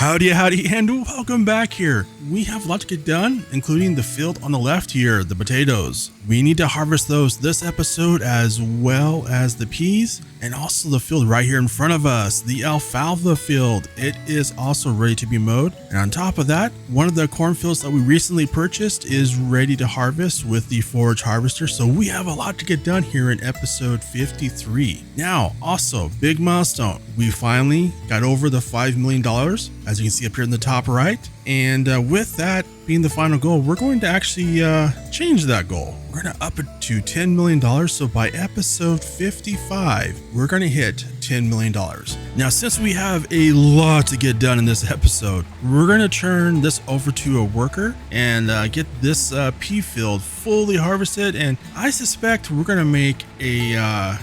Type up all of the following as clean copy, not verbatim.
Howdy, and welcome back here. We have a lot to get done, including the field on the left here, the potatoes. We need to harvest those this episode, as well as the peas, and also the field right here in front of us, the alfalfa field. It is also ready to be mowed. And on top of that, one of the cornfields that we recently purchased is ready to harvest with the forage harvester. So we have a lot to get done here in episode 53. Now, also, big milestone. We finally got over the $5 million, as you can see up here in the top right. And with that being the final goal, we're going to actually change that goal. We're going to up it to $10 million. So by episode 55, we're going to hit $10 million. Now, since we have a lot to get done in this episode, we're going to turn this over to a worker and get this pea field fully harvested. And I suspect we're going to make a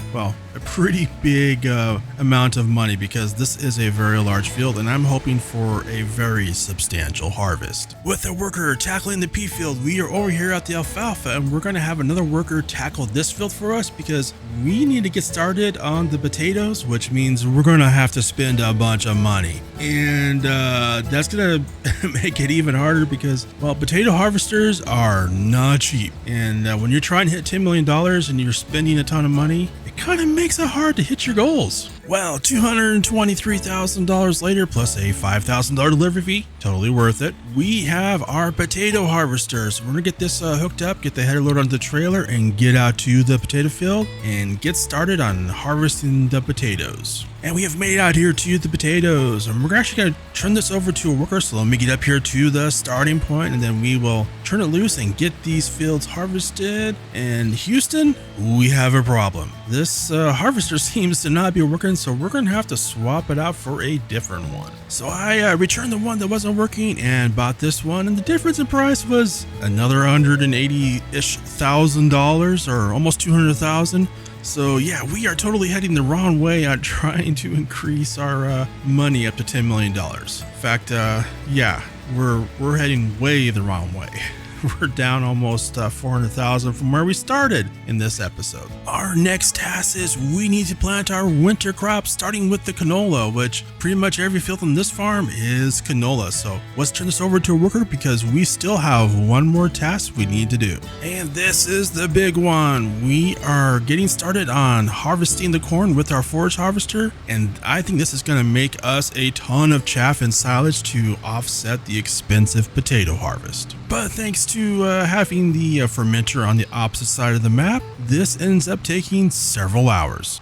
pretty big amount of money, because this is a very large field and I'm hoping for a very substantial harvest. With a worker tackling the pea field, we are over here at the alfalfa, and we're going to have another worker tackle this field for us because we need to get started on the potatoes, which means we're going to have to spend a bunch of money. And that's going to make it even harder because, well, potato harvesters are not cheap. And when you're trying to hit $10 million and you're spending a ton of money, it kind of makes it hard to hit your goals. Well, $223,000 later, plus a $5,000 delivery fee, totally worth it. We have our potato harvesters. We're gonna get this hooked up, get the header loaded onto the trailer, and get out to the potato field and get started on harvesting the potatoes. And we have made it out here to the potatoes, and we're actually gonna turn this over to a worker. So let me get up here to the starting point, and then we will turn it loose and get these fields harvested. And Houston, we have a problem. This harvester seems to not be working, so we're gonna have to swap it out for a different one. So I returned the one that wasn't working and bought this one, and the difference in price was another $180,000 or almost $200,000. So yeah, we are totally heading the wrong way on trying to increase our money up to $10 million. In fact, yeah, we're heading way the wrong way. We're down almost 400,000 from where we started in this episode. Our next task is we need to plant our winter crops, starting with the canola, which pretty much every field on this farm is canola. So let's turn this over to a worker because we still have one more task we need to do. And this is the big one. We are getting started on harvesting the corn with our forage harvester. And I think this is going to make us a ton of chaff and silage to offset the expensive potato harvest. But thanks to having the fermenter on the opposite side of the map, this ends up taking several hours.